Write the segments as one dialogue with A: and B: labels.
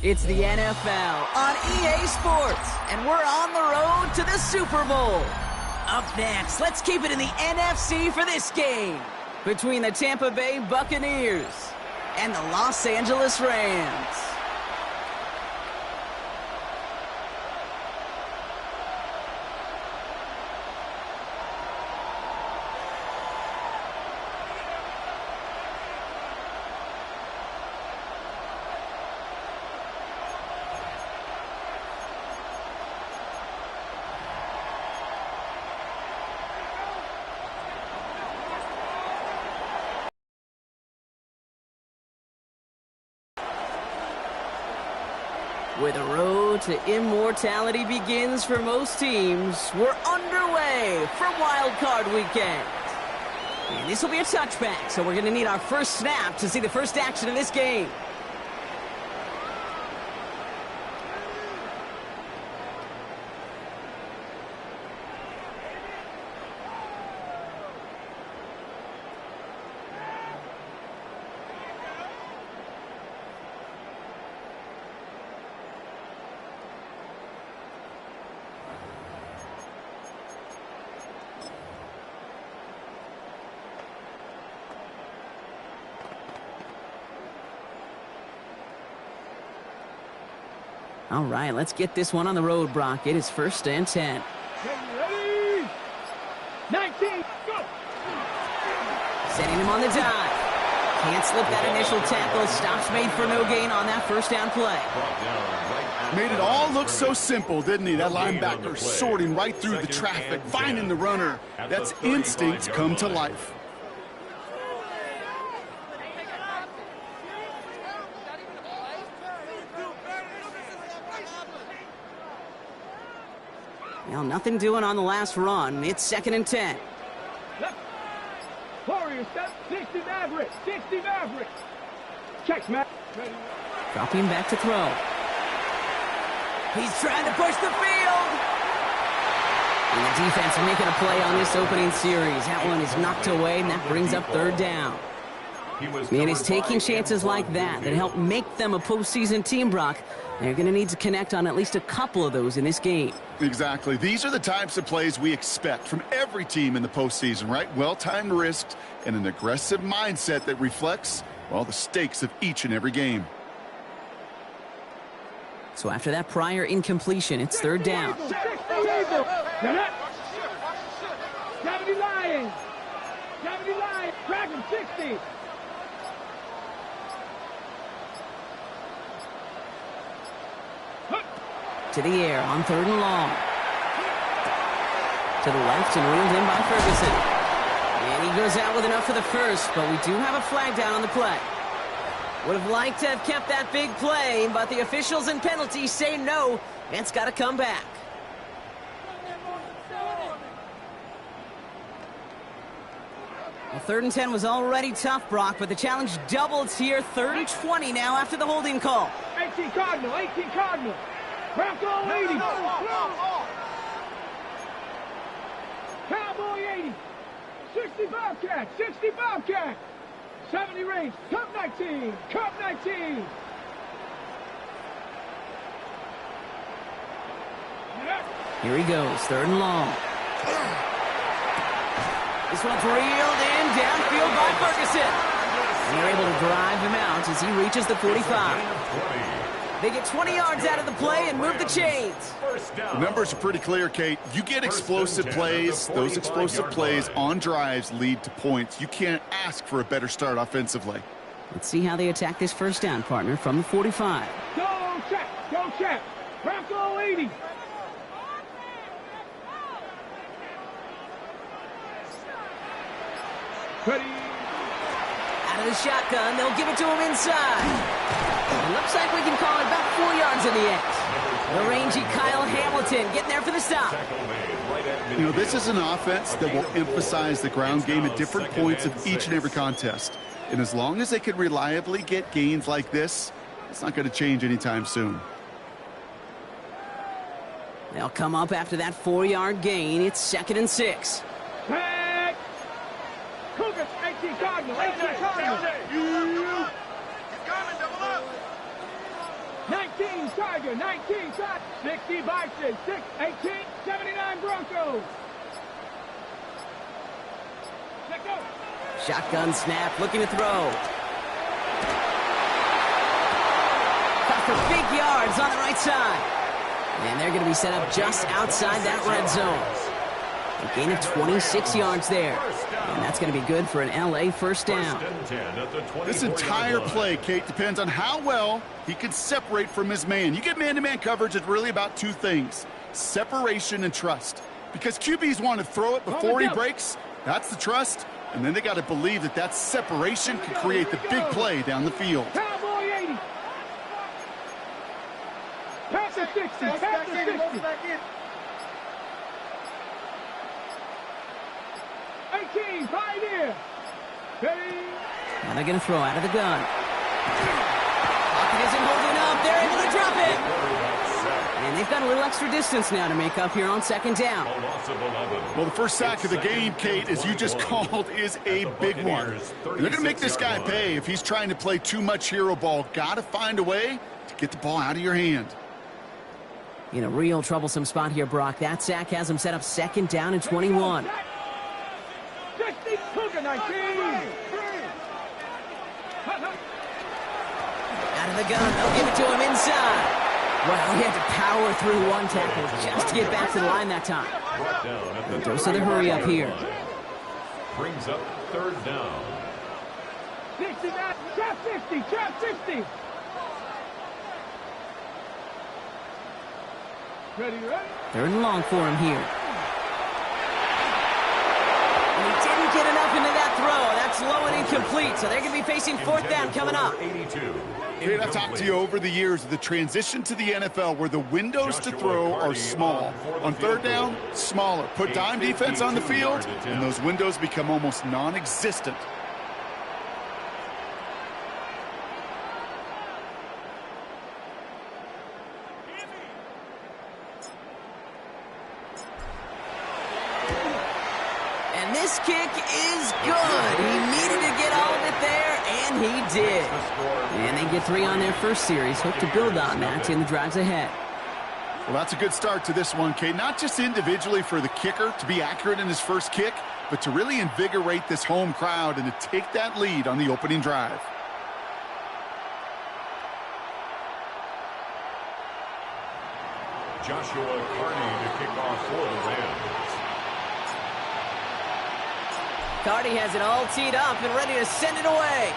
A: It's the NFL on EA Sports, and we're on the road to the Super Bowl. Up next, let's keep it in the NFC for this game between the Tampa Bay Buccaneers and the Los Angeles Rams. Where the road to immortality begins for most teams, we're underway for Wildcard Weekend. And this will be a touchback, so we're going to need our first snap to see the first action of this game. All right, let's get this one on the road, Brock. It is 1st and 10.
B: Ready? 19, go!
A: Setting him on the dive. Can't slip that initial tackle. Stops made for no gain on that first down play.
C: Made it all look so simple, didn't he? That linebacker sorting right through the traffic, finding the runner. That's instincts come to life.
A: Well, nothing doing on the last run. It's 2nd and 10.
B: Warrior step, 60 Maverick, 60 Maverick. Checks, Matt.
A: Dropping back to throw. He's trying to push the field. And the defense making a play on this opening series. That one is knocked away, and that brings up 3rd down. Man, it's taking chances like that help make them a postseason team, Brock. They're going to need to connect on at least a couple of those in this game.
C: Exactly. These are the types of plays we expect from every team in the postseason, right? Well-timed risks and an aggressive mindset that reflects, well, the stakes of each and every game.
A: So after that prior incompletion, it's 3rd down.
B: 70 Lions. 70 Lions. Crack him, 60.
A: To the air on 3rd and long. To the left and reeled in by Ferguson. And he goes out with enough for the first, but we do have a flag down on the play. Would have liked to have kept that big play, but the officials and penalties say no. It's got to come back. Well, 3rd and 10 was already tough, Brock, but the challenge doubles here. 3rd and 20 now after the holding call.
B: 18 Cardinal, 18 Cardinal. Bronco 80. Cowboy 80. 60 Bobcat, 60 Bobcat. 70 range, Cup 19, Cup 19.
A: Here he goes, 3rd and long. This one's reeled in downfield by Ferguson. And they're able to drive him out as he reaches the 45. They get 20 yards out of the play and move the chains.
C: The numbers are pretty clear, Kate. You get explosive plays. Those explosive plays on drives lead to points. You can't ask for a better start offensively.
A: Let's see how they attack this first down, partner, from the 45.
B: Go check, go check. Bronco 80. Ready.
A: Out of the shotgun, they'll give it to him inside. It looks like we can call it about 4 yards in the end. The rangy Kyle Hamilton getting there for the stop.
C: You know, this is an offense that will emphasize the ground game at different points of each and every contest. And as long as they can reliably get gains like this, it's not going to change anytime soon.
A: They'll come up after that 4-yard gain. It's 2nd and 6.
B: Back. Cougars, 18 Cardinal, 18 Cardinal. 19 Tiger, 19 Tiger. 60 Bison, 6, 18, 79 Broncos. Let go.
A: Shotgun snap, looking to throw. Cut for big yards on the right side. And they're going to be set up just outside that red zone. A gain of 26 yards there. And that's going to be good for an LA first down.
C: This entire play, Kate, depends on how well he can separate from his man. You get man-to-man coverage, it's really about two things: separation and trust. Because QBs want to throw it before he breaks. That's the trust. And then they got to believe that that separation can create the big play down the field.
B: Cowboy 80. Pass the 60. Pass the 60. 18, Pioneer. Ready.
A: Now they're going to throw out of the gun. Pocket isn't holding up. They're able to drop it. And they've got a little extra distance now to make up here on 2nd down.
C: Well, the first sack of the game, Kate, as you just called, is a big one. They're going to make this guy pay if he's trying to play too much hero ball. Got to find a way to get the ball out of your hand.
A: In a real troublesome spot here, Brock. That sack has him set up 2nd down and 21.
B: 60, Cougar 19.
A: Out of the gun, they'll give it to him inside. Well, he had to power through one tackle just to get back to the line that time. A dose of the hurry up here.
D: Brings up 3rd down.
B: 69, trap 60, trap 60. Ready, ready.
A: 3rd and long for him here. And he didn't get enough into that throw. That's low and incomplete, so they're going to be facing 4th down coming up.
C: Kate, I've talked to you over the years of the transition to the NFL where the windows to throw are small. On 3rd down, smaller. Put dime defense on the field, and those windows become almost non-existent.
A: And this kick is good. He needed to get all of it there, and he did. And they get 3 on their first series. Hope to build on that in the drives ahead.
C: Well, that's a good start to this one, Kate. Not just individually for the kicker to be accurate in his first kick, but to really invigorate this home crowd and to take that lead on the opening drive.
D: Joshua Carney to kick off for the Rams.
A: Carney has it all teed up and ready to send it away.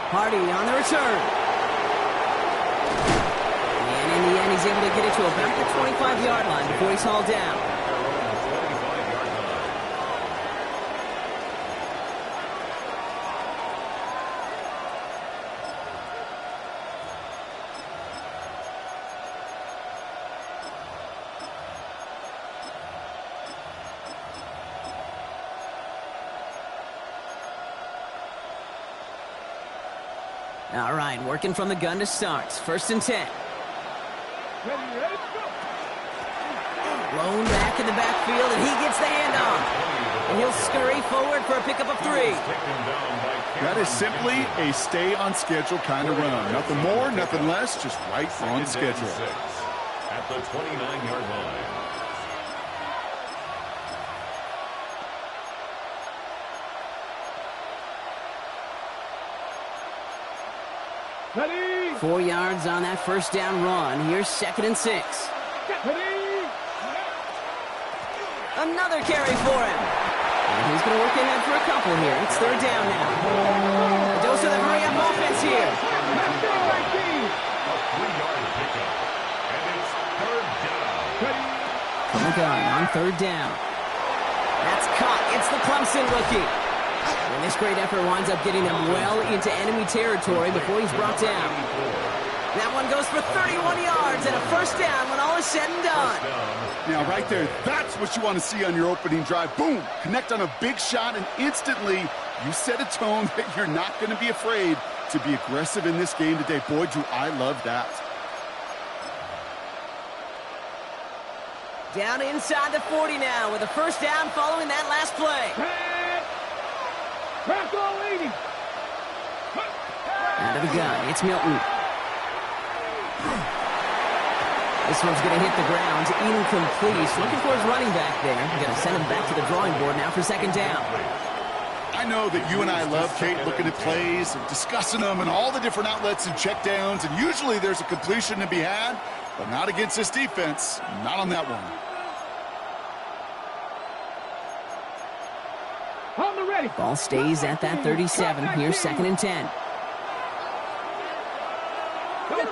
A: Hardy on the return. And in the end, he's able to get it to about the 25-yard line before he's hauled down. All right, working from the gun to start. 1st and 10.
B: Ready, ready, go.
A: Blown back in the backfield, and he gets the handoff. And he'll scurry forward for a pickup of 3.
C: That is simply a stay-on-schedule kind of run. Nothing more, nothing less, just right on schedule.
D: At the 29-yard line.
B: Ready.
A: 4 yards on that first down run. Here's 2nd and 6.
B: Ready.
A: Another carry for him. And he's going to work ahead for a couple here. It's 3rd down now. A dose of the hurry-up offense here.
D: A 3-yard pickup. And it's 3rd down.
A: From the gun on 3rd down. That's caught. It's the Clemson rookie. And this great effort winds up getting him well into enemy territory before he's brought down. That one goes for 31 yards and a first down when all is said and done.
C: Now, right there, that's what you want to see on your opening drive. Boom! Connect on a big shot, and instantly you set a tone that you're not going to be afraid to be aggressive in this game today. Boy, do I love that.
A: Down inside the 40 now with a first down following that last play. Out of the gun, it's Milton. This one's going to hit the ground, incomplete. Looking for his running back there. Going to send him back to the drawing board now for second down.
C: I know that you and I love, Kate, looking at plays and discussing them and all the different outlets and checkdowns, and usually there's a completion to be had, but not against this defense. Not on that one.
A: Ball stays at that 37. Here's second and 10.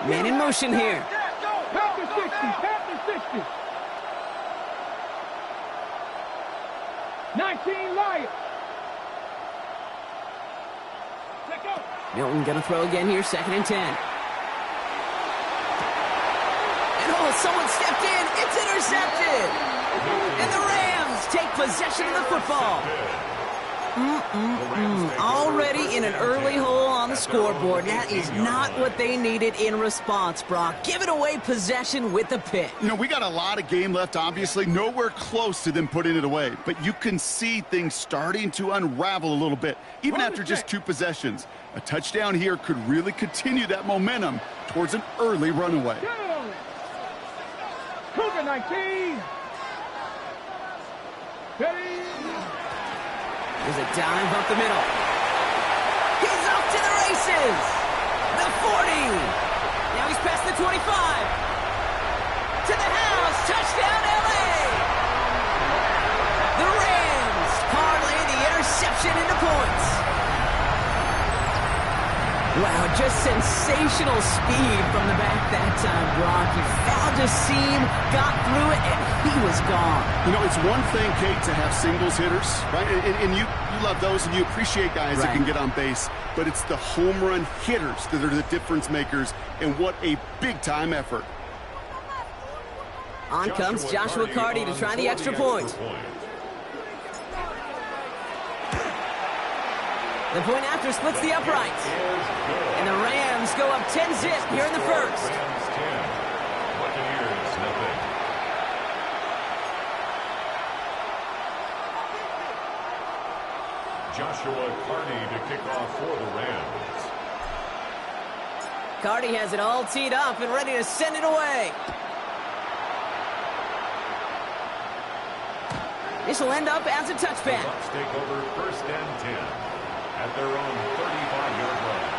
A: Man in motion here.
B: Pass to 60. Pass to 60. 19 Lions.
A: Milton going to throw again here, second and 10. And oh, someone stepped in. It's intercepted. And the Rams take possession of the football. Already in an early hole on the scoreboard. That is not what they needed in response, Brock. Giving away possession with the pick.
C: You know, we got a lot of game left, obviously. Nowhere close to them putting it away. But you can see things starting to unravel a little bit, even after just 2 possessions. A touchdown here could really continue that momentum towards an early runaway.
B: Cougar 19. Ready.
A: There's a dive up the middle. He's off to the races. The 40. Now he's past the 25. To the house. Touchdown, L.A. The Rams parlay the interception into points. Wow, just sensational speed from the back that time, Brock. He found a seam, got through it, and he was gone.
C: You know, it's one thing, Kate, to have singles hitters, right? And you love those, and you appreciate guys that can get on base. But it's the home run hitters that are the difference makers, and what a big-time effort.
A: On comes Joshua Carty to try the extra point. The point after splits the uprights. And the Rams go up 10-zip here in the first.
D: Rams 10. Buccaneers nothing. Joshua Carty to kick off for the Rams.
A: Carty has it all teed up and ready to send it away. This will end up as a touchback.
D: Bucs take over first and 10 at their own 35-yard line.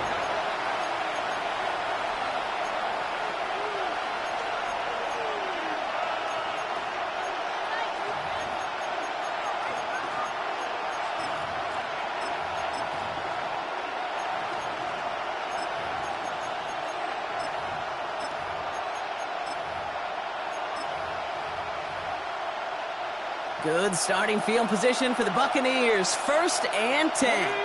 A: Good starting field position for the Buccaneers. First and 10.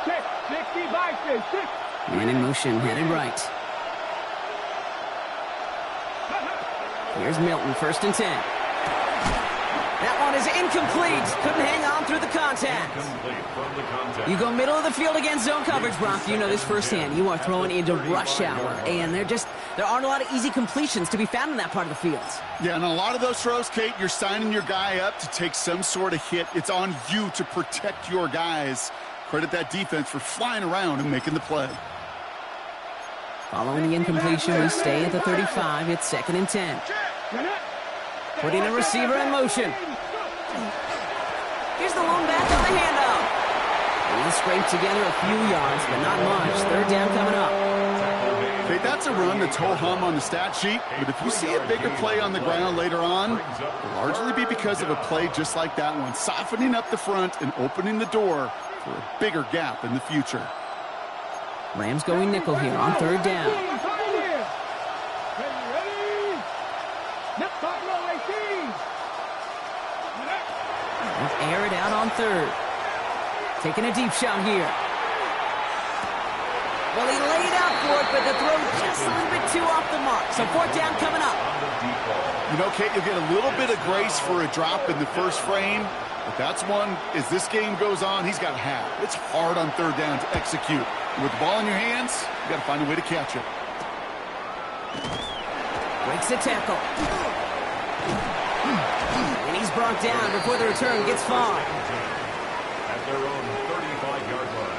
B: Check. 60 boxes. 6.
A: Man in motion, headed right. Here's Milton, first and 10. That one is incomplete. Couldn't hang on through the contact.
D: Incomplete from the contact.
A: You go middle of the field against zone coverage, Brock. You know this firsthand. You are throwing into rush hour, and there aren't a lot of easy completions to be found in that part of the field.
C: Yeah, and a lot of those throws, Kate, you're signing your guy up to take some sort of hit. It's on you to protect your guys. Credit that defense for flying around and making the play.
A: Following the incompletion, we stay at the 35. It's second and 10. Putting a receiver in motion. Here's the lone back on the handoff. We'll scrape together a few yards, but not much. Third down coming up.
C: Okay, that's a run that's ho-hum on the stat sheet, but if you see a bigger play on the ground later on, it'll largely be because of a play just like that one, softening up the front and opening the door for a bigger gap in the future.
A: Rams going nickel here on third down. Let's air it out on third. Taking a deep shot here. Well, he laid out for it, but the throw just a little bit too off the mark. So fourth down coming up.
C: You know, Kate, you'll get a little bit of grace for a drop in the first frame, but that's one, as this game goes on, he's got to have. It's hard on third down to execute. With the ball in your hands, you got to find a way to catch it.
A: Breaks the tackle. And he's brought down before the return gets far.
D: At their own 35-yard line.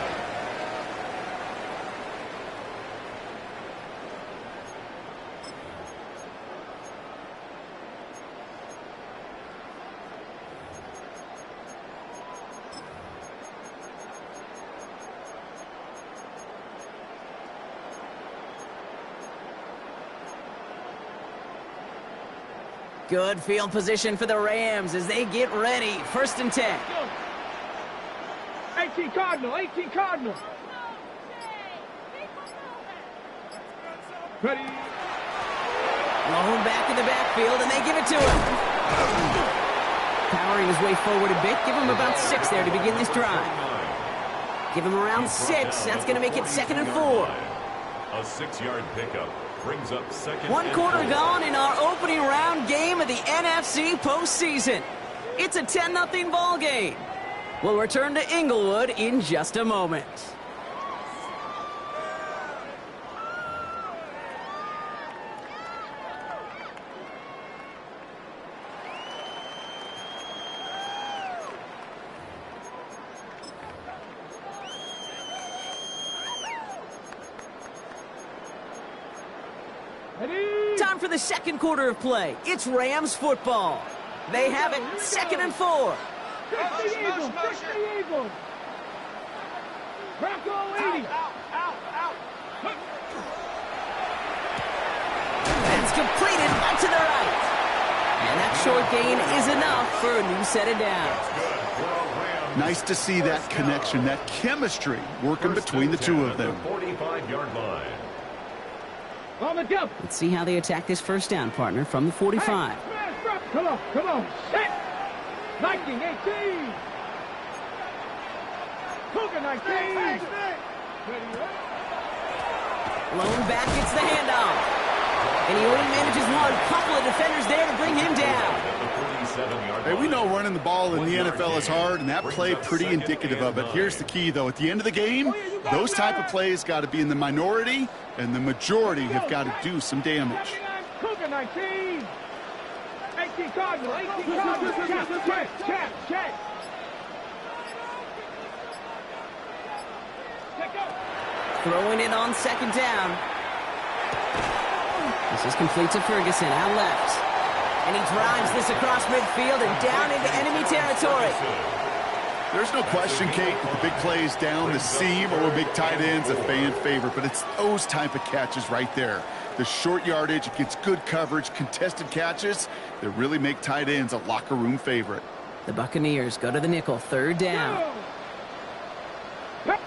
A: Good field position for the Rams as they get ready. 1st and 10.
B: 18 Cardinal, 18 Cardinal. Ready.
A: Lone back in the backfield, and they give it to him. Powering his way forward a bit. Give him about 6 there to begin this drive. Give him around 6. That's going to make it 2nd and 4.
D: A 6-yard pickup brings up 2nd.
A: 1 quarter gone in our opening round game of the NFC postseason. It's a 10-0 ball game. We'll return to Inglewood in just a moment. Time for the 2nd quarter of play. It's Rams football. They have it 2nd and 4.
B: Fix the Eagles, fix the Eagles. Bronco 80.
A: That's completed out to the right. And that short gain is enough for a new set of downs.
C: Nice to see that connection, that chemistry working between the two of them.
D: 45-yard line.
B: On the jump.
A: Let's see how they attack this 1st down, partner, from the 45.
B: Come on, come on. Set. 19, 18. Cougar 19. Ready,
A: Lone back gets the handoff. And he only manages one. Couple of defenders there to bring him down.
C: Hey, we know running the ball in the NFL is hard, and that play pretty indicative of it. Here's the key, though. At the end of the game, those type of plays got to be in the minority, and the majority have got to do some damage.
B: Cougar 19. 18 Cardinal, 18 Cardinal. Check.
A: Throwing it on 2nd down. This is complete to Ferguson, out left. And he drives this across midfield and down into enemy territory.
C: There's no question, Kate, that the big plays down the seam or big tight ends a fan favorite, but it's those type of catches right there. The short yardage, it gets good coverage, contested catches that really make tight ends a locker room favorite.
A: The Buccaneers go to the nickel, 3rd down. That's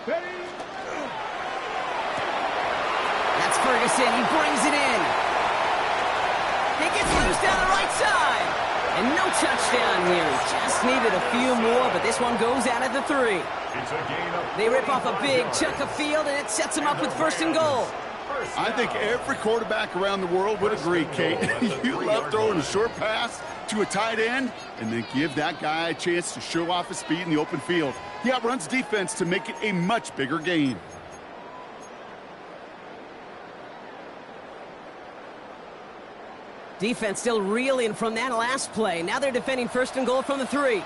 A: Ferguson, he brings it in. He gets loose down the right side. And no touchdown here. Just needed a few more, but this one goes out at the 3.
D: It's a gain of
A: They rip off a big chunk of field, and it sets them up with 1st and goal.
C: I think every quarterback around the world would agree, Kate. You love throwing a short pass to a tight end and then give that guy a chance to show off his speed in the open field. He outruns defense to make it a much bigger gain.
A: Defense still reeling from that last play. Now they're defending 1st and goal from the 3.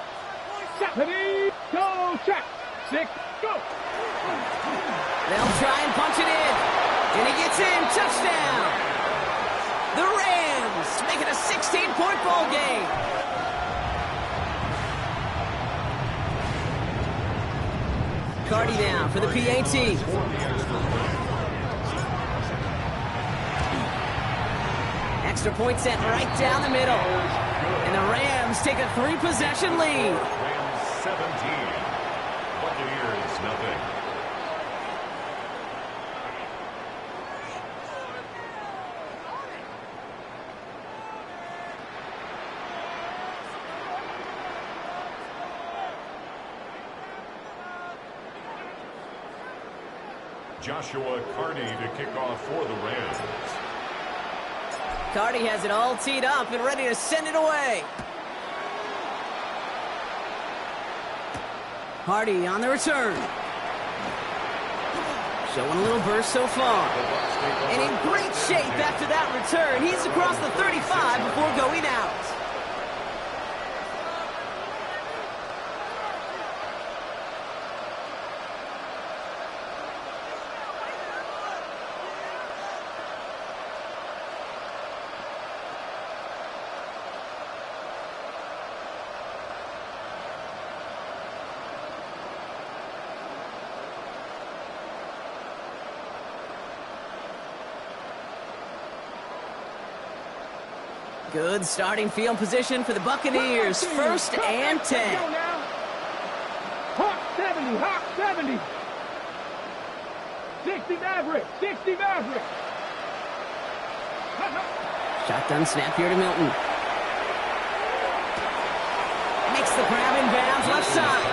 B: Ready, go, check. 6, go.
A: They'll try and punch it in. And he gets in. Touchdown. The Rams make it a 16-point ball game. Cardi down for the PAT. Extra point set right down the middle. And the Rams take a 3-possession lead.
D: Rams 17. Buccaneers nothing. Joshua Carney to kick off for the Rams.
A: Carney has it all teed up and ready to send it away. Hardy on the return. Showing a little burst so far. And in great shape after that return. He's across the 35 before going out. Good starting field position for the Buccaneers. First and 10.
B: Hawk 70, Hawk 70. 60 Maverick, 60 Maverick.
A: Shotgun snap here to Milton. Makes the grab in bounds left side.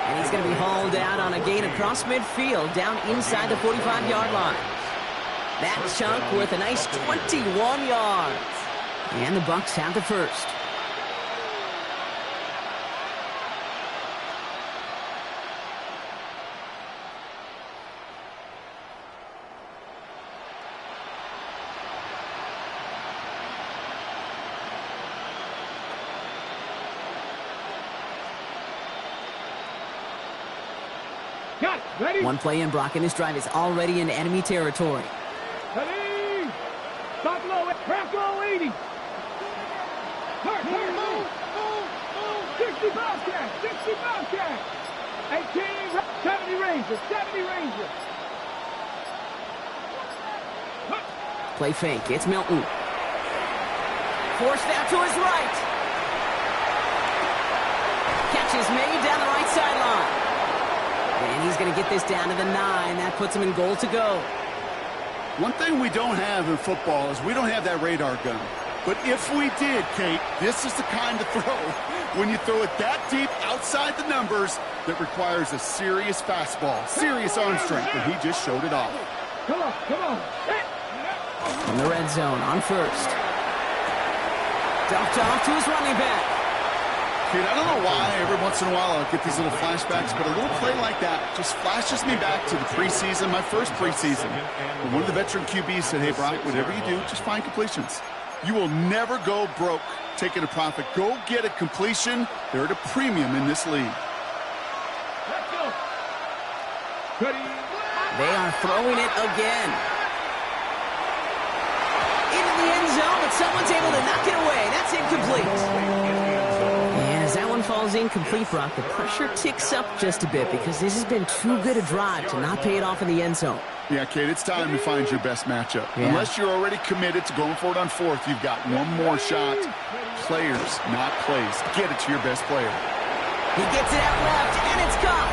A: And he's going to be hauled out on a gain across midfield down inside the 45-yard line. That chunk worth a nice 21 yards. And the Bucs have the first.
B: Got it. Ready?
A: One play in, Brock, and his drive is already in enemy territory.
B: Ready. Buffalo, Bronco 80. Hurt, move. 60 Bobcat, 60 Bobcat. 18, 70 Rangers, 70 Rangers.
A: Play fake. It's Milton. Forced out to his right. Catch is made down the right sideline. And he's going to get this down to the 9. That puts him in goal to go.
C: One thing we don't have in football is we don't have that radar gun. But if we did, Kate, this is the kind of throw, when you throw it that deep outside the numbers, that requires a serious fastball, serious arm strength, and he just showed it off.
B: Come on, come on.
A: In the red zone on first. Dumped off to his running back.
C: Kate, I don't know why every once in a while I'll get these little flashbacks, but a little play like that just flashes me back to the preseason, my first preseason. But one of the veteran QBs said, hey, Brock, whatever you do, just find completions. You will never go broke taking a profit. Go get a completion. They're at a premium in this league.
B: Let's go. Ready.
A: They are throwing it again. Into the end zone, but someone's able to knock it away. That's incomplete. And as that one falls incomplete, Brock, the pressure ticks up just a bit because this has been too good a drive to not pay it off in the end zone.
C: Yeah, Kate, it's time to find your best matchup. Yeah. Unless you're already committed to going for it on fourth, you've got one more shot. Players, not plays. Get it to your best player.
A: He gets it out left, and it's caught.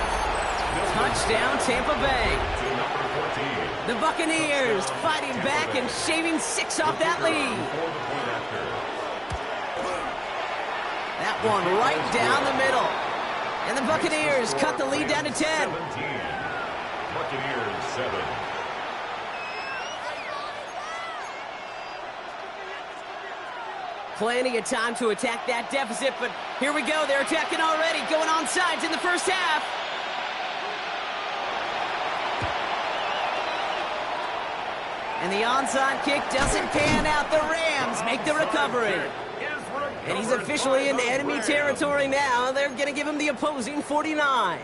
A: Touchdown, Tampa Bay. The Buccaneers fighting back and shaving 6 off that lead. That one right down the middle. And the Buccaneers cut the lead down to 10.
D: 17. Buccaneers 7.
A: Plenty of time to attack that deficit, but here we go. They're attacking already, going on sides in the first half. And the onside kick doesn't pan out. The Rams make the recovery. And he's officially in enemy territory now. They're going to give him the opposing 49.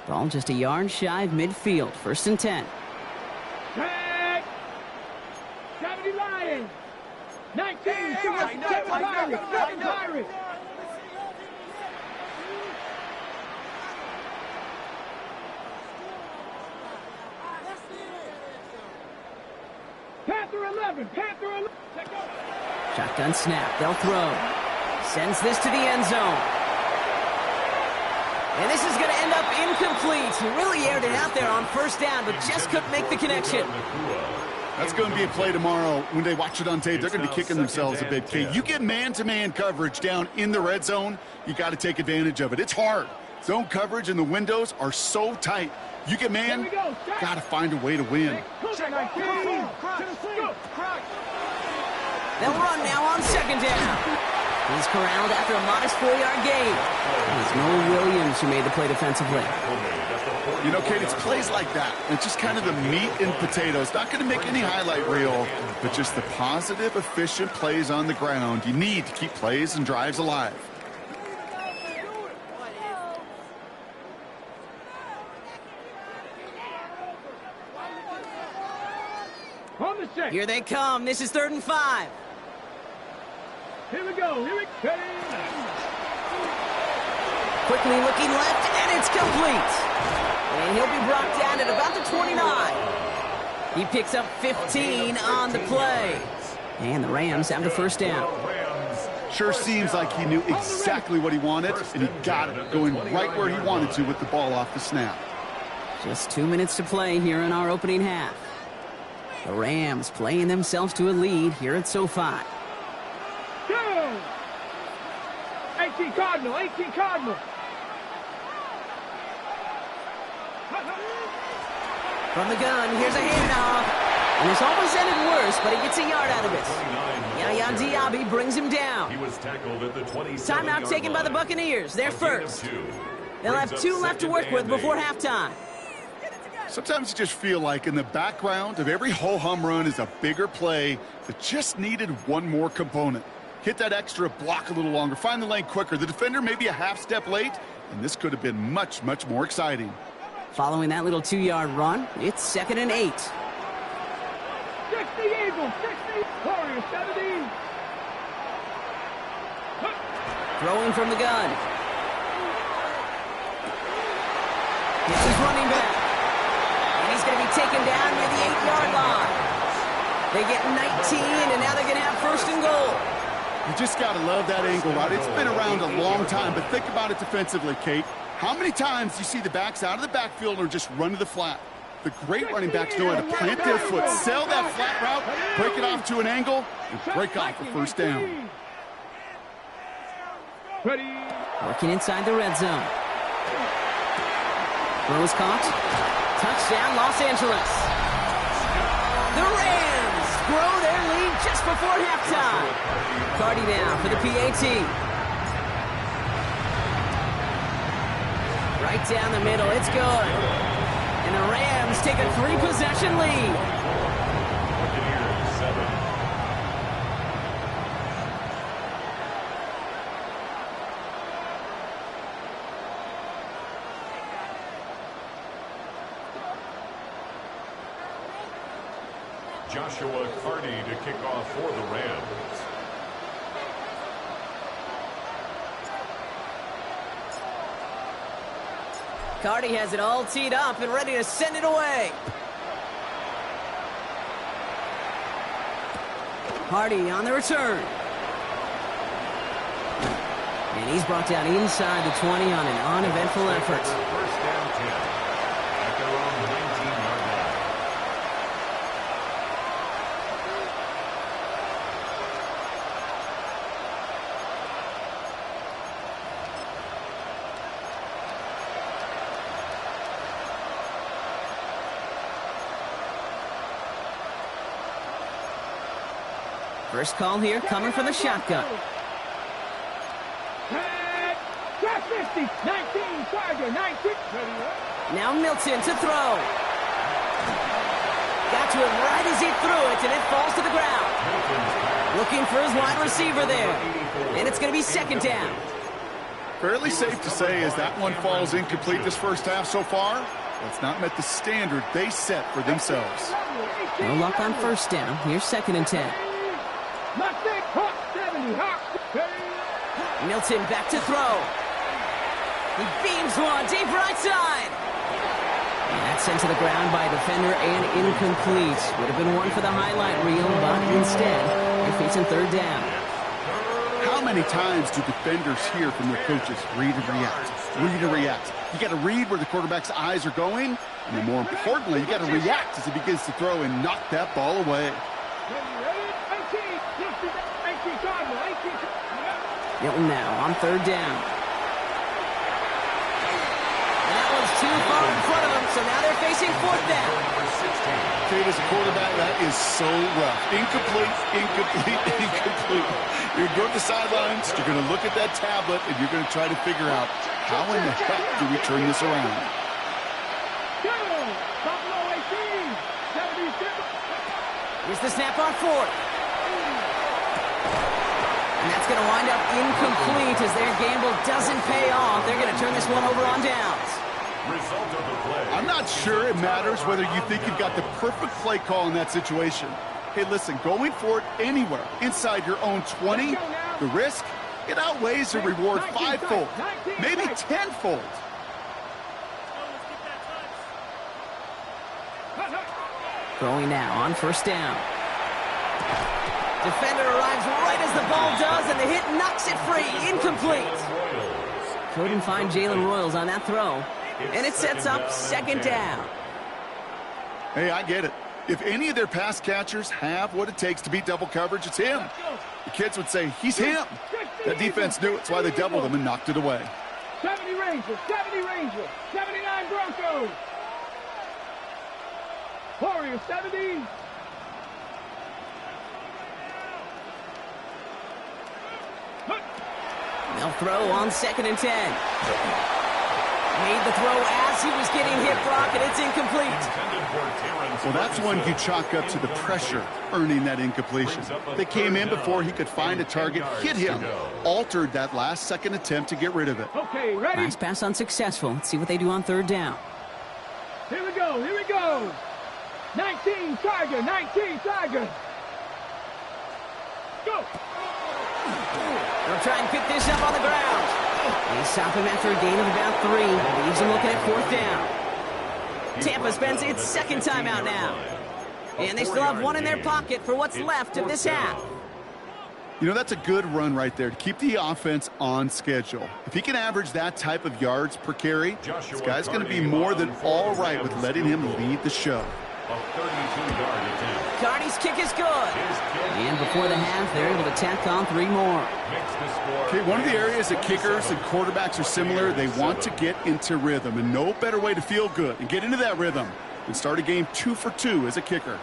A: Ball just a yard shy of midfield. First and 10.
B: Tag. 70 Lions. 19. 7 Pirates. 7 Pirates. Panther 11. Panther 11.
A: Shotgun snap. They'll throw. Sends this to the end zone. And this is going to end up incomplete. He really aired it out there on first down, but just couldn't make the connection.
C: That's going to be a play tomorrow. When they watch it on tape, they're going to be kicking themselves a bit. Kate, you get man-to-man coverage down in the red zone, you got to take advantage of it. It's hard. Zone coverage and the windows are so tight. You get man, got to find a way to win.
A: They'll run now on second down. He's corralled after a modest 4-yard gain. It's Noah Williams who made the play defensively.
C: You know, Kate, it's plays like that. It's just kind of the meat and potatoes. Not going to make any highlight reel, but just the positive, efficient plays on the ground. You need to keep plays and drives alive.
A: Here they come. This is 3rd and 5.
B: Here we go.
A: Quickly looking left, and it's complete. And he'll be brought down at about the 29. He picks up 15 on the play. And the Rams have the first down.
C: Sure seems like he knew exactly what he wanted, and he got it, going right where he wanted to with the ball off the snap.
A: Just 2 minutes to play here in our opening half. The Rams playing themselves to a lead here at SoFi.
B: Go! 18 Cardinal.
A: From the gun, here's a handoff. And this almost ended worse, but he gets a yard out of it. Yaya Diaby brings him down.
D: He was tackled at the 27-yard
A: Timeout taken by the Buccaneers. They're first. They'll have 2 left to work with before halftime.
C: Sometimes you just feel like in the background of every ho-hum run is a bigger play that just needed one more component. Hit that extra block a little longer, find the lane quicker. The defender may be a half step late, and this could have been much, much more exciting.
A: Following that little 2-yard run, it's 2nd and 8.
B: 60 Eagles, 60 Warriors, 70.
A: Throwing from the gun. It's his running back. He's going to be taken down near the 8-yard line. They get 19, and now they're going to have 1st and goal.
C: You just got to love that angle route. It's been around a long time, but think about it defensively, Kate. How many times do you see the backs out of the backfield or just run to the flat? The great running backs know how to plant their foot, sell that flat route, break it off to an angle, and break off for 1st down.
A: Working inside the red zone. Throw is caught. Touchdown, Los Angeles. The Rams grow their lead just before halftime. Cardi now for the PAT. Right down the middle, it's good. And the Rams take a 3-possession lead.
D: Buccaneers 7. Joshua Cardi to kick off for the Rams.
A: Cardi has it all teed up and ready to send it away. Hardy on the return. And he's brought down inside the 20 on an uneventful effort.
D: 1st and 10 at their own 19-yard line.
A: First call here coming from the shotgun.
B: Drop 50, 19, Charger, 19.
A: Now Milton to throw. Got to him right as he threw it, and it falls to the ground. Looking for his wide receiver there. And it's going to be 2nd down.
C: Fairly safe to say as that one falls incomplete this first half so far, it's not met the standard they set for themselves.
A: No luck on 1st down. Here's 2nd and 10. Milton back to throw. He beams one deep right side. And that's sent to the ground by a defender and incomplete. Would have been one for the highlight reel, but instead, they're facing 3rd down.
C: How many times do defenders hear from their coaches, read and react, read and react? You got to read where the quarterback's eyes are going, and then more importantly, you got to react as he begins to throw and knock that ball away.
A: Milton now on 3rd down. too far in front of them, so now they're facing fourth down.
C: Kate, as a quarterback, that is so rough. Incomplete, incomplete, incomplete. You're going to go to the sidelines, you're going to look at that tablet, and you're going to try to figure out how in the heck do we turn this around.
B: Go! Buffalo 18, 76.
A: Here's the snap on fourth. And that's going to wind up incomplete as their gamble doesn't pay off. They're going to turn this one over on downs.
D: Result of the play.
C: I'm not sure it matters whether you think you've got the perfect play call in that situation. Hey, listen, going for it anywhere inside your own 20, the risk, it outweighs the reward fivefold, maybe tenfold.
A: Throwing now on first down. Defender arrives right as the ball does, and the hit knocks it free. Incomplete. Couldn't find Jalen Royals on that throw. And it sets up second down.
C: Hey, I get it. If any of their pass catchers have what it takes to beat double coverage, it's him. The kids would say, he's him. That defense knew it. That's why they doubled him and knocked it away.
B: 70 Rangers, 79 Broncos. Warriors 70.
A: They'll throw on 2nd and 10. Made the throw as he was getting hit, Brock, and it's incomplete.
C: Well, that's one you chalk up to the pressure earning that incompletion. They came in before he could find a target, hit him, altered that last-second attempt to get rid of it.
B: Okay, ready?
A: Last pass unsuccessful. Let's see what they do on third down.
B: Here we go, here we go. 19 Tiger, 19 Tiger. Go.
A: They'll try and pick this up on the ground. They stop him after a gain of about 3. Leaves him looking at fourth down. Tampa spends its second timeout now. And they still have one in their pocket for what's left of this half.
C: You know, that's a good run right there to keep the offense on schedule. If he can average that type of yards per carry, this guy's going to be more than all right with letting him lead the show.
D: A 32-yard attempt.
A: Carney's kick is good. And before the half, they're able to tack on 3 more.
C: Okay, one of the areas that kickers and quarterbacks are similar, they want to get into rhythm. And no better way to feel good and get into that rhythm than start a game 2 for 2 as a kicker.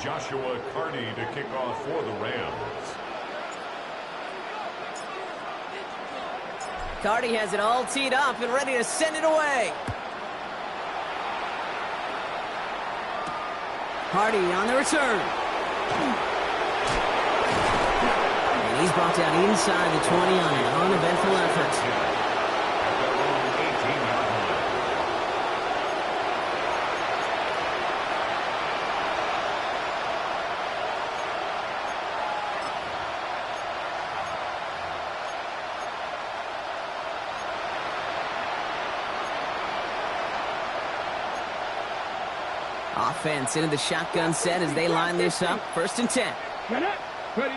D: Joshua Carney to kick off for the Rams.
A: Carney has it all teed up and ready to send it away. Hardy on the return. And he's brought down inside the 20 on an uneventful effort. Offense into the shotgun set as they line this up. 1st and 10.
B: Get it. Ready.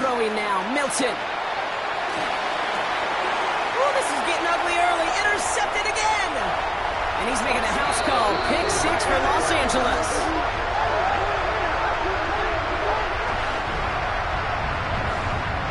A: Throwing now, Milton. Oh, this is getting ugly early. Intercepted again. And he's making a house call. Pick 6 for Los Angeles.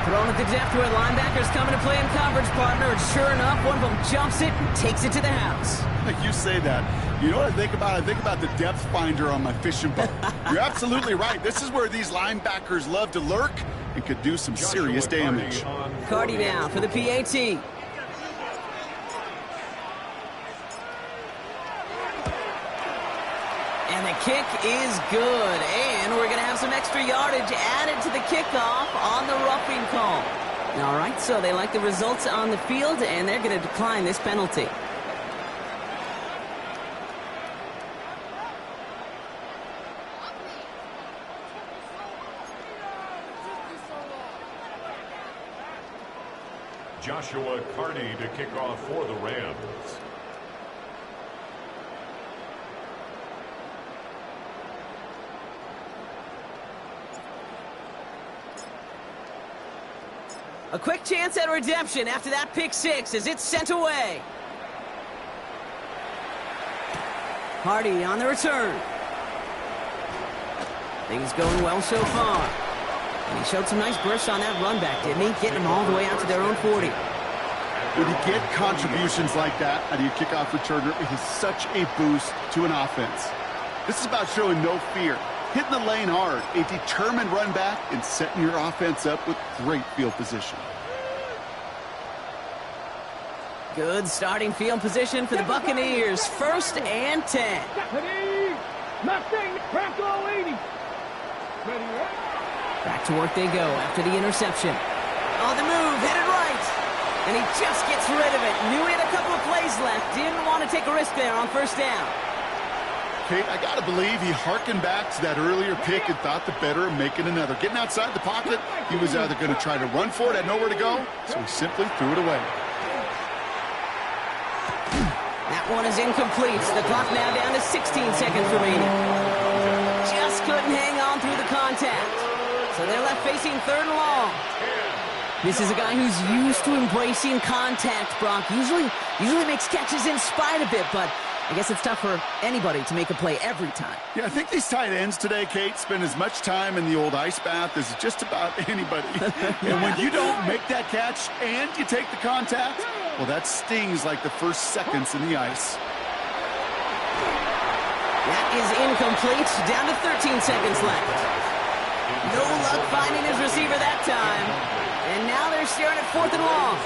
A: Thrown at the depth where linebackers coming to play in coverage, partner. And sure enough, one of them jumps it and takes it to the house.
C: You say that. You know what I think about? I think about the depth finder on my fishing boat. You're absolutely right. This is where these linebackers love to lurk and could do some serious damage.
A: Cardi now for the PAT. And the kick is good. And we're going to have some extra yardage added to the kickoff on the roughing call. All right, so they like the results on the field, and they're going to decline this penalty.
D: Joshua Carney to kick off for the Rams.
A: A quick chance at redemption after that pick 6 as it's sent away. Hardy on the return. Things going well so far. And He showed some nice bursts on that run back, didn't he? Getting them all the way out to their own 40.
C: When you get contributions like that out of your kickoff returner, it is such a boost to an offense. This is about showing no fear, hitting the lane hard, a determined run back, and setting your offense up with great field position.
A: Good starting field position for the Buccaneers. 1st and 10.
B: Mustang, crack all 80.
A: Back to work they go after the interception. On the move, headed right. And he just gets rid of it. Knew he had a couple of plays left. Didn't want to take a risk there on 1st down.
C: Kate, I got to believe he hearkened back to that earlier pick and thought the better of making another. Getting outside the pocket, he was either going to try to run for it, had nowhere to go, so he simply threw it away.
A: That one is incomplete. The clock now down to 16 seconds remaining. Just couldn't hang on through the contact. So they're left facing 3rd and long. This is a guy who's used to embracing contact, Brock. Usually makes catches in spite of it, but I guess it's tough for anybody to make a play every time.
C: Yeah, I think these tight ends today, Kate, spend as much time in the old ice bath as just about anybody. And when you don't make that catch and you take the contact, well, that stings like the first seconds in the ice.
A: That is incomplete. Down to 13 seconds left. No luck finding his receiver that time. And now they're staring at 4th and long.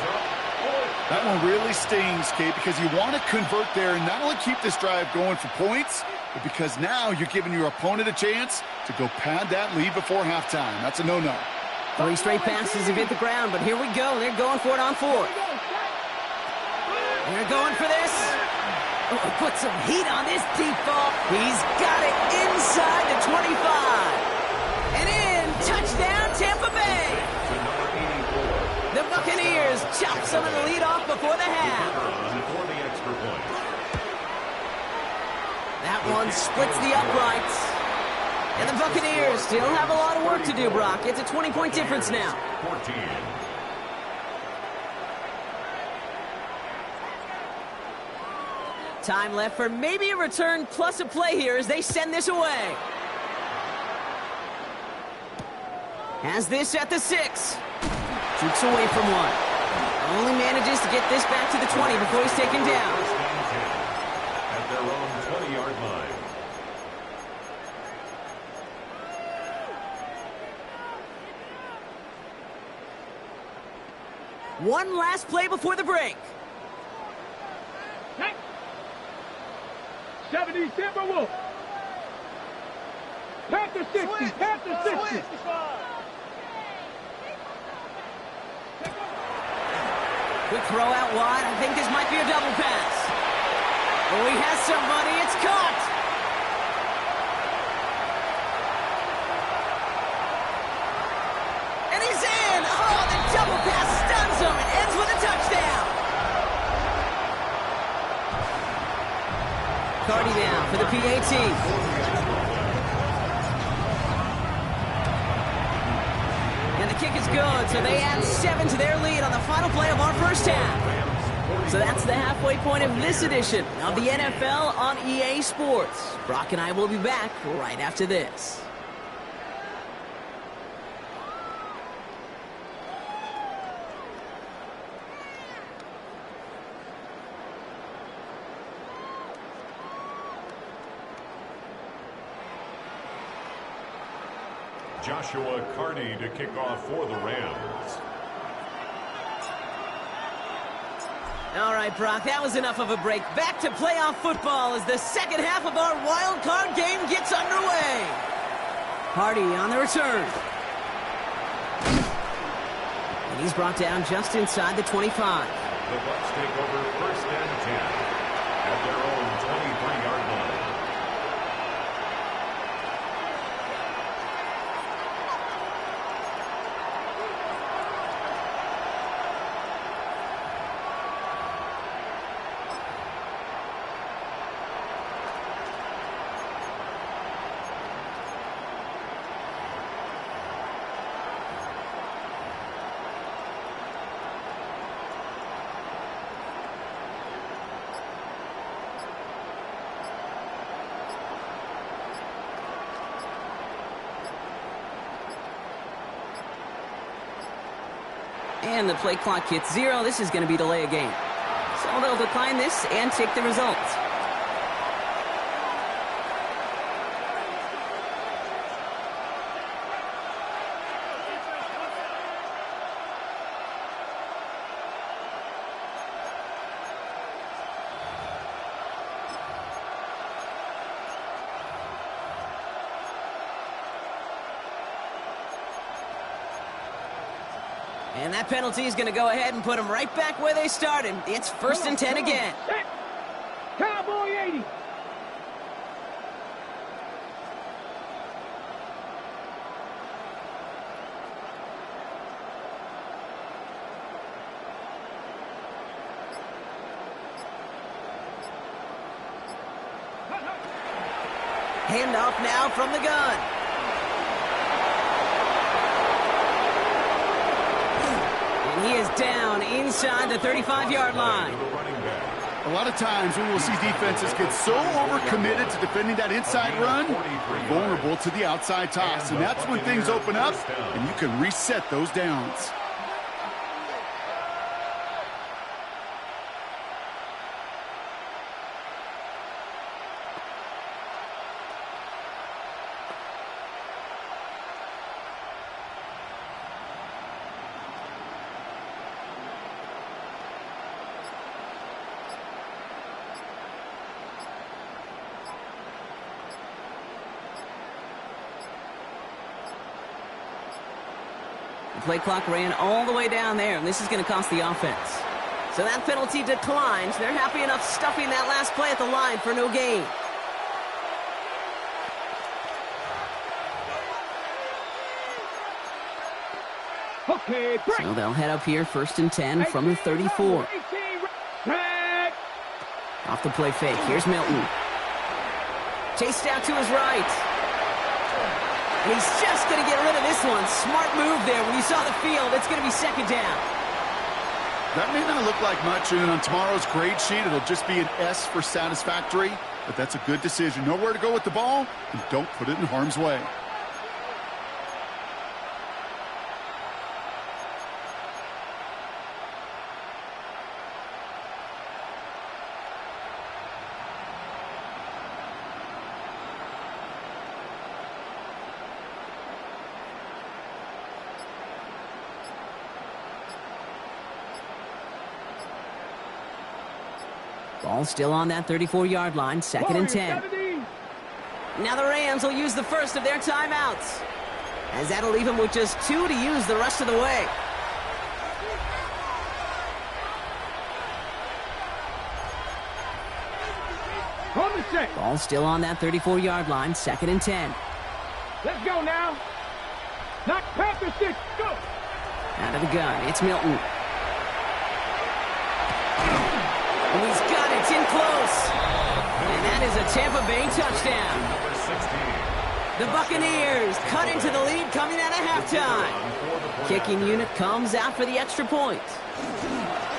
C: That one really stings, Kate, because you want to convert there and not only keep this drive going for points, but because now you're giving your opponent a chance to go pad that lead before halftime. That's a no-no.
A: 3 straight passes have hit the ground, but here we go. They're going for it on 4th. They're going for this. Oh, put some heat on this deep ball. He's got it inside the 25. And in, touchdown, Tampa Bay. The Buccaneers chop some of the lead off before the half. That one splits the uprights. And the Buccaneers still have a lot of work to do, Brock. It's a 20-point difference now.
D: 14.
A: Time left for maybe a return plus a play here as they send this away. Has this at the 6. Shoots away from one. Only manages to get this back to the 20 before he's taken down.
D: At their own 20-yard line.
A: One last play before the break.
B: 70 Timberwolves. Panther 60. Panther 60.
A: Quick throw out wide. I think this might be a double pass. Oh, he has somebody. It's caught. And he's in. Oh, the double pass stuns him. It ends with a touchdown. Cardi now for the PAT. And the kick is good, so they add 7 to their lead on the final play of our 1st half. So that's the halfway point of this edition of the NFL on EA Sports. Brock and I will be back right after this.
D: Joshua Carney to kick off for the Rams.
A: All right, Brock, that was enough of a break. Back to playoff football as the second half of our wild card game gets underway. Hardy on the return. And he's brought down just inside the 25.
D: The Bucs take over 1st and 10 at their own 23-yard line.
A: And the play clock hits 0. This is going to be delay a game. So they'll decline this and take the result. And that penalty is going to go ahead and put them right back where they started. It's 1st and 10 again.
B: Set. Cowboy 80.
A: Handoff now from the gun. He is down inside the 35-yard line.
C: A lot of times we will see defenses get so overcommitted to defending that inside run, vulnerable to the outside toss. And that's when things open up, and you can reset those downs.
A: The play clock ran all the way down there, and this is going to cost the offense. So that penalty declines. They're happy enough stuffing that last play at the line for no gain.
B: Okay, break.
A: So they'll head up here 1st and 10 from the 34. Off the play fake. Here's Milton. Chased out to his right. And he's just going to get rid of this one. Smart move there. When you saw the field, it's going to be 2nd down.
C: That may not look like much, and on tomorrow's grade sheet, it'll just be an S for satisfactory, but that's a good decision. Know where to go with the ball, and don't put it in harm's way.
A: Ball still on that 34-yard line, 2nd and 10. Now the Rams will use the first of their timeouts, as that'll leave them with just 2 to use the rest of the way. Ball still on that 34-yard line, 2nd and 10.
B: Let's go now. Knock Panther 6, go.
A: Out of the gun, it's Milton. And he's got it, it's in close. And that is a Tampa Bay touchdown. The Buccaneers cut into the lead coming out of halftime. Kicking unit comes out for the extra point.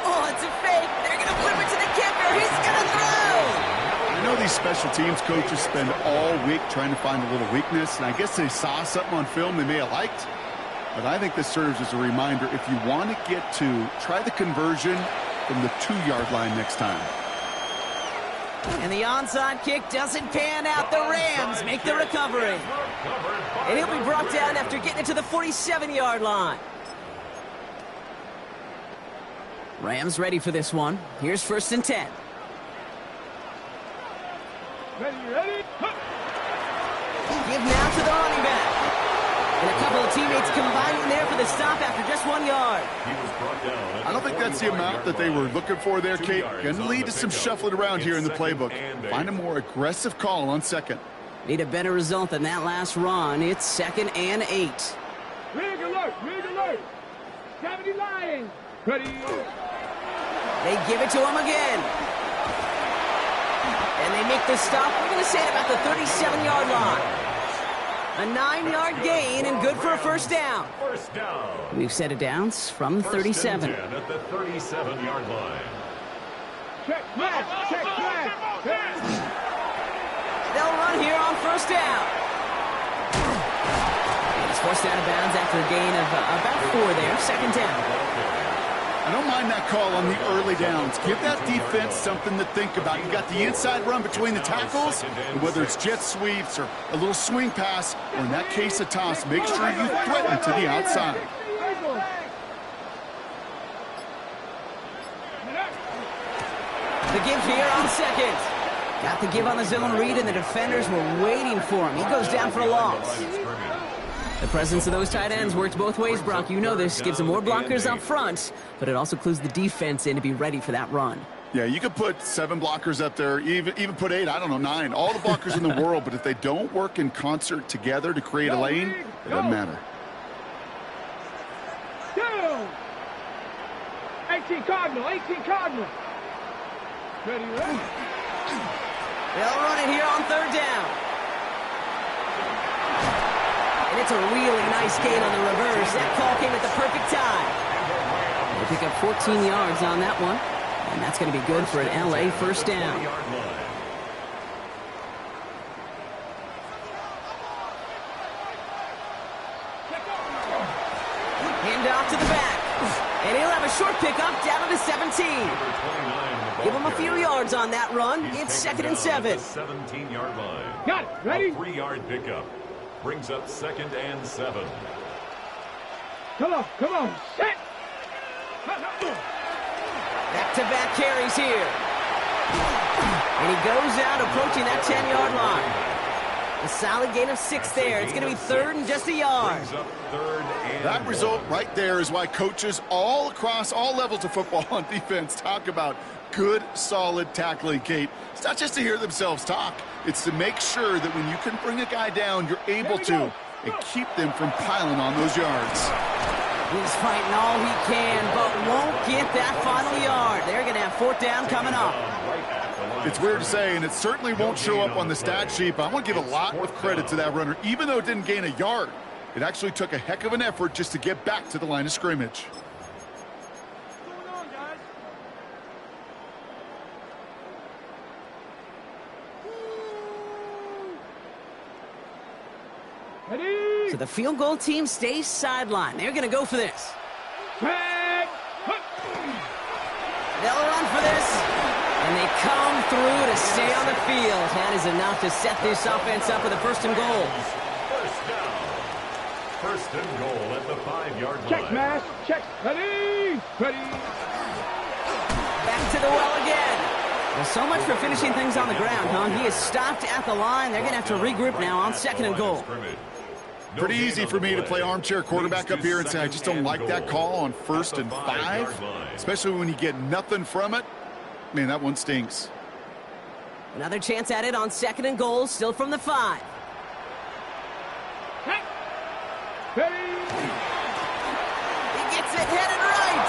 A: Oh, it's a fake. They're going to flip it to the kicker. He's going to throw.
C: I know these special teams coaches spend all week trying to find a little weakness, and I guess they saw something on film they may have liked. But I think this serves as a reminder, if you want to get 2, try the conversion from the 2-yard line next time.
A: And the onside kick doesn't pan out. The Rams make the recovery. And he'll be brought down after getting it to the 47-yard line. Rams ready for this one. Here's 1st and 10.
B: Ready?
A: Give now to the running back. And a couple of teammates combining there for the stop after just 1 yard.
C: I don't think that's the amount that they were looking for there, Kate. Going to lead to some shuffling around here in the playbook. Find a more aggressive call on 2nd.
A: Need a better result than that last run. It's 2nd and 8.
B: Rig alert. 70 Lions. Ready.
A: They give it to him again. And they make the stop. We're going to say it about the 37-yard line. A 9-yard gain and good for a 1st down. We've set it downs from 37.
D: At the 37-yard line.
B: Check flag.
A: They'll run here on 1st down. And it's forced out of bounds after a gain of about 4 there. 2nd down.
C: I don't mind that call on the early downs. Give that defense something to think about. You got the inside run between the tackles, and whether it's jet sweeps or a little swing pass, or in that case a toss, make sure you threaten to the outside.
A: The give here on second. Got the give on the zone read, and the defenders were waiting for him. He goes down for a loss. The presence of those tight ends works both ways, Brock. You know this. Gives them more blockers up front, but it also clues the defense in to be ready for that run.
C: Yeah, you could put 7 blockers up there, even put 8, I don't know, 9. All the blockers in the world, but if they don't work in concert together to create a lane, it doesn't matter.
B: 18 Cardinal, 18 Cardinal. Ready, ready.
A: They'll run it here on third down. And it's a really nice gain on the reverse. That call came at the perfect time. They pick up 14 yards on that one. And that's going to be good for an LA first down. Hand off to the back. And he'll have a short pickup down to the 17. Give him a few yards on that run. It's second and 7.
D: 17-yard line.
B: Got it. Ready?
D: A 3-yard pickup. Brings up second and 7.
B: Come on, come on. Set.
A: Back-to-back carries here. And he goes out approaching that 10-yard line. A solid gain of 6 there. It's going to be third and just a yard.
C: That result right there is why coaches all across all levels of football on defense talk about good, solid tackling, Kate. It's not just to hear themselves talk. It's to make sure that when you can bring a guy down, you're able to and keep them from piling on those yards.
A: He's fighting all he can, but won't get that final yard. They're going to have fourth down coming up.
C: It's weird to say, and it certainly won't show up on the stat sheet, but I want to give a lot of credit to that runner. Even though it didn't gain a yard, it actually took a heck of an effort just to get back to the line of scrimmage.
B: What's going on, guys? Ready?
A: So the field goal team stays sidelined. They're going to go for this.
B: Set.
A: They'll run for this. And they come through to stay on the field. That is enough to set this offense up with a first and goal.
D: First down. First and goal at the 5-yard line.
B: Check, Mash. Check. Ready? Ready.
A: Back to the well again. Well, so much for finishing things on the ground, huh? He is stopped at the line. They're going to have to regroup now on second and goal.
C: Pretty easy for me to play armchair quarterback up here and say I just don't like that call on first and 5, especially when you get nothing from it. Man, that one stinks.
A: Another chance at it on second and goal, still from the 5.
B: Ready?
A: He gets it headed right.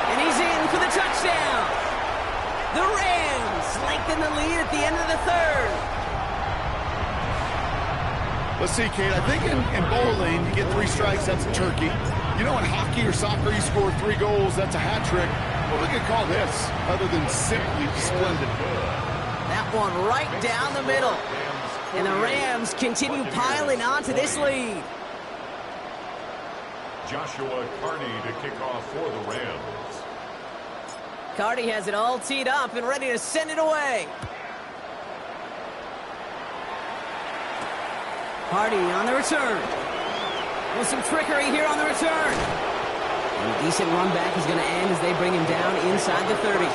A: And he's in for the touchdown. The Rams lengthen the lead at the end of the third.
C: Let's see, Kate. I think in bowling, you get 3 strikes, that's a turkey. You know, in hockey or soccer, you score 3 goals, that's a hat trick. Well, look at call this, other than simply splendid.
A: That one right down the middle. And the Rams continue piling on to this lead.
D: Joshua Carney to kick off for the Rams.
A: Carney has it all teed up and ready to send it away. Hardy on the return. With some trickery here on the return. And a decent run back is going to end as they bring him down inside the 30.